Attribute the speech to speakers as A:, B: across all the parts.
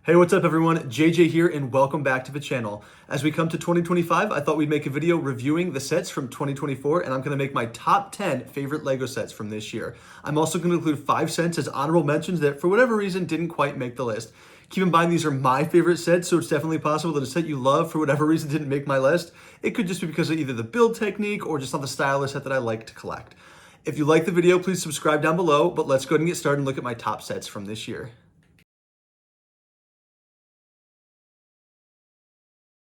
A: Hey, what's up everyone? JJ here and welcome back to the channel. As we come to 2025, I thought we'd make a video reviewing the sets from 2024 and I'm going to make my top 10 favorite LEGO sets from this year. I'm also going to include 5 sets as honorable mentions that for whatever reason didn't quite make the list. Keep in mind these are my favorite sets, so it's definitely possible that a set you love for whatever reason didn't make my list. It could just be because of either the build technique or just not the style of set that I like to collect. If you like the video, please subscribe down below, but let's go ahead and get started and look at my top sets from this year.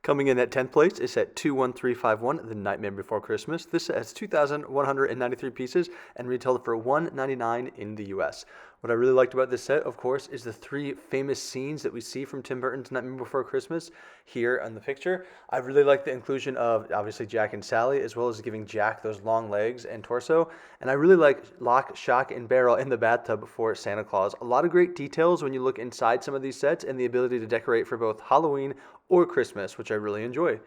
A: Coming in at 10th place is set 21351, The Nightmare Before Christmas. This set has 2,193 pieces and retailed for $199 in the US. What I really liked about this set, of course, is the 3 famous scenes that we see from Tim Burton's Nightmare Before Christmas here in the picture. I really like the inclusion of, obviously, Jack and Sally, as well as giving Jack those long legs and torso. And I really like Lock, Shock, and Barrel in the bathtub for Santa Claus. A lot of great details when you look inside some of these sets and the ability to decorate for both Halloween or Christmas, which I really enjoy.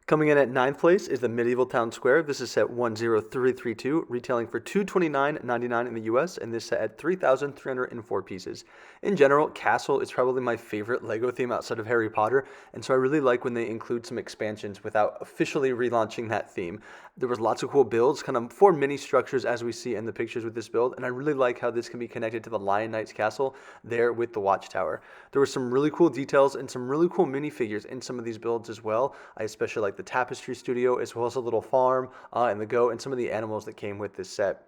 A: Coming in at 9th place is the Medieval Town Square. This is set 10332, retailing for $229.99 in the US, and this set had 3,304 pieces. In general, Castle is probably my favorite LEGO theme outside of Harry Potter, and so I really like when they include some expansions without officially relaunching that theme. There was lots of cool builds, kind of 4 mini structures as we see in the pictures with this build, and I really like how this can be connected to the Lion Knight's castle there with the Watchtower. There were some really cool details and some really cool minifigures in some of these builds as well. I especially like the tapestry studio as well as a little farm and the goat and some of the animals that came with this set.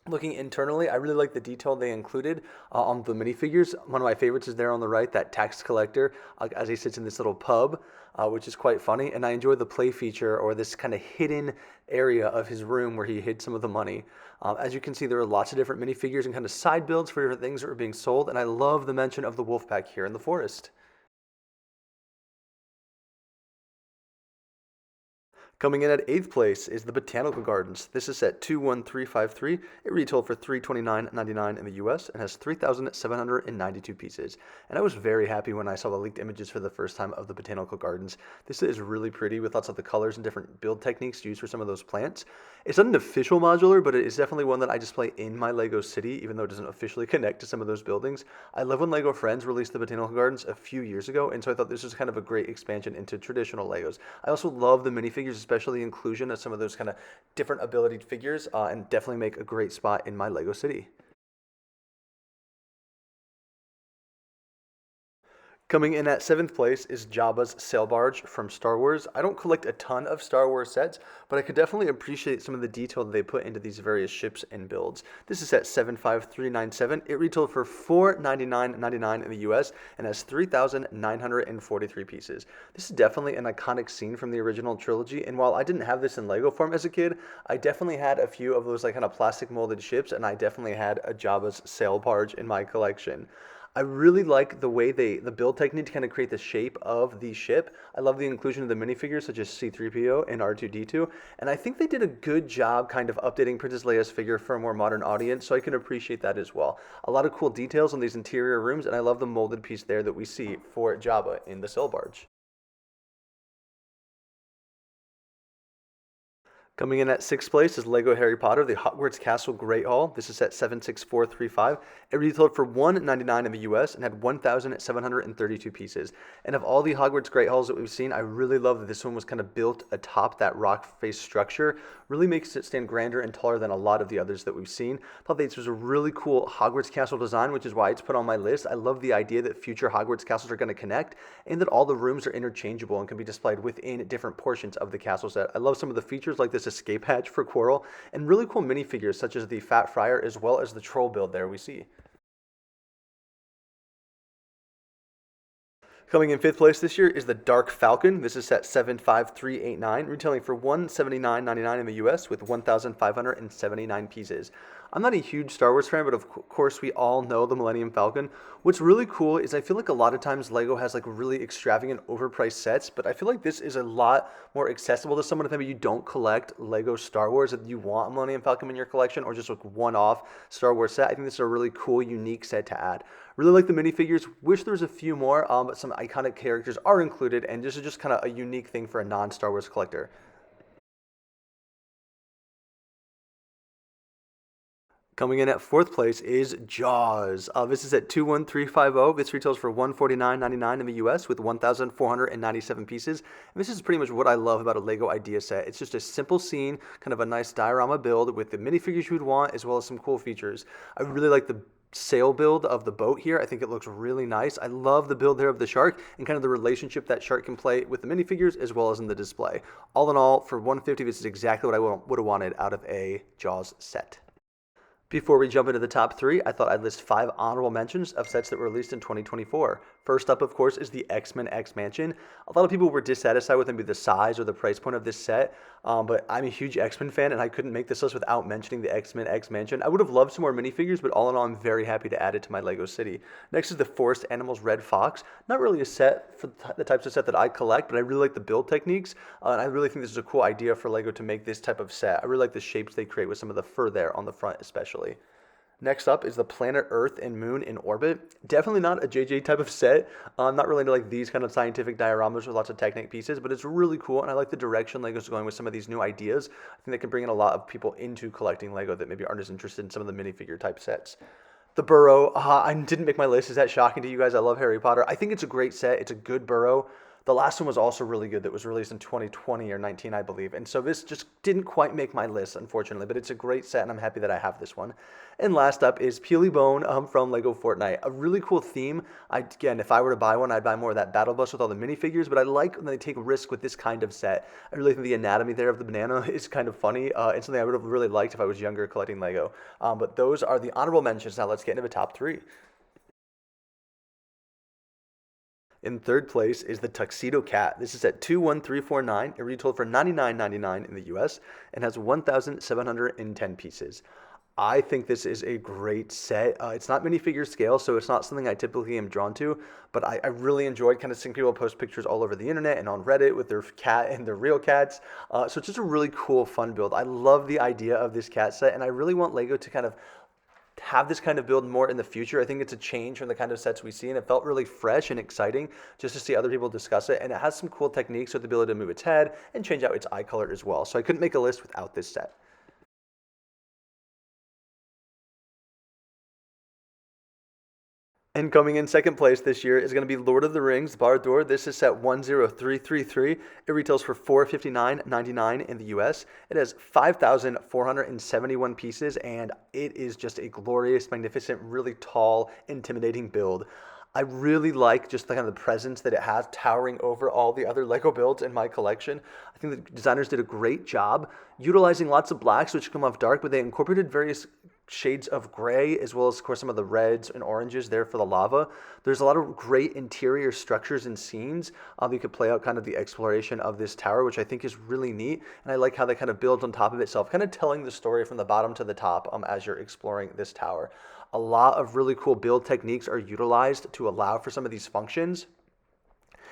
A: Looking internally, I really like the detail they included on the minifigures. One of my favorites is there on the right, that tax collector as he sits in this little pub, which is quite funny. And I enjoy the play feature or this kind of hidden area of his room where he hid some of the money. As you can see, there are lots of different minifigures and kind of side builds for different things that were being sold. And I love the mention of the wolf pack here in the forest. Coming in at 8th place is the Botanical Gardens. This is set 21353. It retailed for $329.99 in the US and has 3,792 pieces. And I was very happy when I saw the leaked images for the first time of the Botanical Gardens. This is really pretty with lots of the colors and different build techniques used for some of those plants. It's not an official modular, but it is definitely one that I display in my LEGO city, even though it doesn't officially connect to some of those buildings. I love when LEGO Friends released the Botanical Gardens a few years ago, and so I thought this was kind of a great expansion into traditional LEGOs. I also love the minifigures, especially the inclusion of some of those kind of different ability figures, and definitely make a great spot in my LEGO city. Coming in at 7th place is Jabba's sail barge from Star Wars. I don't collect a ton of Star Wars sets, but I could definitely appreciate some of the detail that they put into these various ships and builds. This is at 75397. It retailed for $499.99 in the US and has 3,943 pieces. This is definitely an iconic scene from the original trilogy, and while I didn't have this in Lego form as a kid, I definitely had a few of those like kind of plastic molded ships, and I definitely had a Jabba's sail barge in my collection. I really like the way the build technique to kind of create the shape of the ship. I love the inclusion of the minifigures such as C-3PO and R2-D2, and I think they did a good job kind of updating Princess Leia's figure for a more modern audience, so I can appreciate that as well. A lot of cool details on these interior rooms, and I love the molded piece there that we see for Jabba in the sail barge. Coming in at 6th place is Lego Harry Potter, the Hogwarts Castle Great Hall. This is at 76435. It retailed for $199 in the US and had 1,732 pieces. And of all the Hogwarts Great Halls that we've seen, I really love that this one was kind of built atop that rock face structure. Really makes it stand grander and taller than a lot of the others that we've seen. I thought this was a really cool Hogwarts Castle design, which is why it's put on my list. I love the idea that future Hogwarts castles are going to connect and that all the rooms are interchangeable and can be displayed within different portions of the castle set. I love some of the features like this escape hatch for Quirrell, and really cool minifigures such as the Fat Friar as well as the troll build there we see. Coming in 5th place this year is the Dark Falcon. This is set 75389, retailing for $179.99 in the US with 1,579 pieces. I'm not a huge Star Wars fan, but of course we all know the Millennium Falcon. What's really cool is I feel like a lot of times LEGO has like really extravagant overpriced sets, but I feel like this is a lot more accessible to someone if maybe you don't collect LEGO Star Wars, if you want a Millennium Falcon in your collection or just like one-off Star Wars set. I think this is a really cool, unique set to add. Really like the minifigures. Wish there was a few more, but some iconic characters are included, and this is just kind of a unique thing for a non-Star Wars collector. Coming in at fourth place is Jaws. This is at 21350. This retails for $149.99 in the US with 1,497 pieces. And this is pretty much what I love about a Lego idea set. It's just a simple scene, kind of a nice diorama build with the minifigures you would want as well as some cool features. I really like the sail build of the boat here. I think it looks really nice. I love the build there of the shark and kind of the relationship that shark can play with the minifigures as well as in the display. All in all, for $150, this is exactly what I would have wanted out of a Jaws set. Before we jump into the top three, I thought I'd list 5 honorable mentions of sets that were released in 2024. First up, of course, is the X-Men X-Mansion. A lot of people were dissatisfied with maybe the size or the price point of this set, but I'm a huge X-Men fan, and I couldn't make this list without mentioning the X-Men X-Mansion. I would have loved some more minifigures, but all in all, I'm very happy to add it to my Lego city. Next is the Forest Animals Red Fox. Not really a set for the types of set that I collect, but I really like the build techniques, and I really think this is a cool idea for Lego to make this type of set. I really like the shapes they create with some of the fur there on the front especially. Next up is the Planet Earth and Moon in Orbit. Definitely not a JJ type of set. I'm not really into like these kind of scientific dioramas with lots of Technic pieces, but it's really cool, and I like the direction Lego's going with some of these new ideas. I think that can bring in a lot of people into collecting Lego that maybe aren't as interested in some of the minifigure type sets. The Burrow, I didn't make my list. Is that shocking to you guys? I love Harry Potter. I think it's a great set. It's a good Burrow. The last one was also really good that was released in 2020 or 19, I believe. And so this just didn't quite make my list, unfortunately, but it's a great set, and I'm happy that I have this one. And last up is Peely Bone from Lego Fortnite. A really cool theme. Again, if I were to buy one, I'd buy more of that battle bus with all the minifigures, but I like when they take a risk with this kind of set. I really think the anatomy there of the banana is kind of funny and something I would have really liked if I was younger collecting Lego. But those are the honorable mentions. Now let's get into the top three. In third place is the Tuxedo Cat. This is at 21349. It retailed for $99.99 in the US and has 1,710 pieces. I think this is a great set. It's not minifigure scale, so it's not something I typically am drawn to, but I really enjoyed kind of seeing people post pictures all over the internet and on Reddit with their cat and their real cats. So it's just a really cool, fun build. I love the idea of this cat set, and I really want Lego to kind of have this kind of build more in the future. I think it's a change from the kind of sets we see, and it felt really fresh and exciting just to see other people discuss it, and it has some cool techniques with the ability to move its head and change out its eye color as well. So I couldn't make a list without this set. And coming in second place this year is going to be Lord of the Rings, Barad Dur. This is set 10333. It retails for $459.99 in the US. It has 5,471 pieces, and it is just a glorious, magnificent, really tall, intimidating build. I really like just the kind of the presence that it has towering over all the other Lego builds in my collection. I think the designers did a great job utilizing lots of blacks, which come off dark, but they incorporated various shades of gray, as well as, of course, some of the reds and oranges there for the lava. There's a lot of great interior structures and scenes. You could play out kind of the exploration of this tower, which I think is really neat. And I like how they kind of builds on top of itself, kind of telling the story from the bottom to the top as you're exploring this tower. A lot of really cool build techniques are utilized to allow for some of these functions.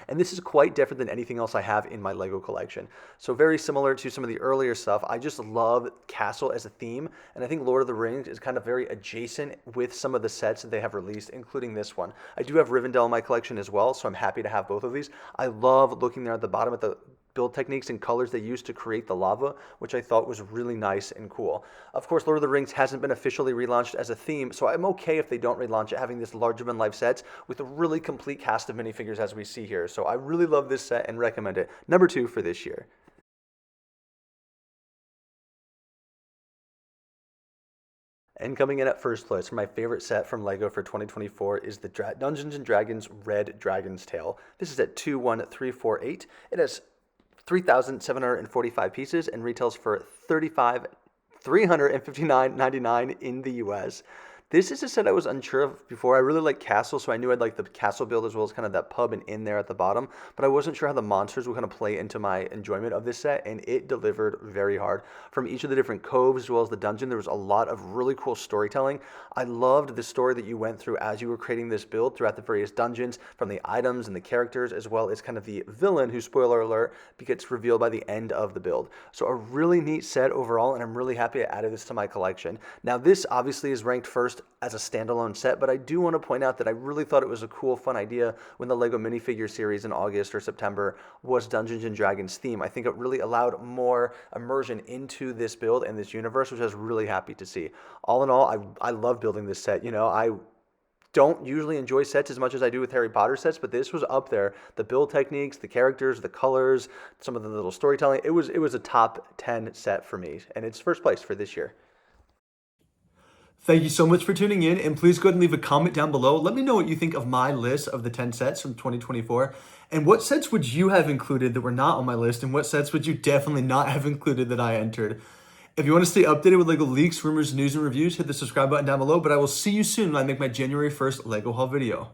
A: And this is quite different than anything else I have in my Lego collection. So very similar to some of the earlier stuff. I just love castle as a theme, and I think Lord of the Rings is kind of very adjacent with some of the sets that they have released, including this one. I do have Rivendell in my collection as well, so I'm happy to have both of these. I love looking there at the bottom at the build techniques and colors they used to create the lava, which I thought was really nice and cool. Of course, Lord of the Rings hasn't been officially relaunched as a theme, so I'm okay if they don't relaunch it, having this larger-than-life sets with a really complete cast of minifigures as we see here. So I really love this set and recommend it. Number 2 for this year. And coming in at first place for my favorite set from Lego for 2024 is the Dungeons & Dragons Red Dragon's Tail. This is at 21348. It has 3,745 pieces and retails for $359.99 in the US. This is a set I was unsure of before. I really like castle, so I knew I'd like the castle build as well as kind of that pub and inn there at the bottom, but I wasn't sure how the monsters would kind of play into my enjoyment of this set, and it delivered very hard. From each of the different coves as well as the dungeon, there was a lot of really cool storytelling. I loved the story that you went through as you were creating this build throughout the various dungeons, from the items and the characters, as well as kind of the villain who, spoiler alert, gets revealed by the end of the build. So a really neat set overall, and I'm really happy I added this to my collection. Now this obviously is ranked first as a standalone set, but I do want to point out that I really thought it was a cool, fun idea when the Lego minifigure series in August or September was Dungeons and Dragons theme. I think it really allowed more immersion into this build and this universe, which I was really happy to see. All in all, I love building this set. I don't usually enjoy sets as much as I do with Harry Potter sets, but this was up there. The build techniques, the characters, the colors, some of the little storytelling. It was a top 10 set for me, and it's first place for this year.
B: Thank you so much for tuning in, and please go ahead and leave a comment down below. Let me know what you think of my list of the 10 sets from 2024, and what sets would you have included that were not on my list, and what sets would you definitely not have included that I entered. If you want to stay updated with LEGO leaks, rumors, news, and reviews, hit the subscribe button down below, but I will see you soon when I make my January 1st LEGO haul video.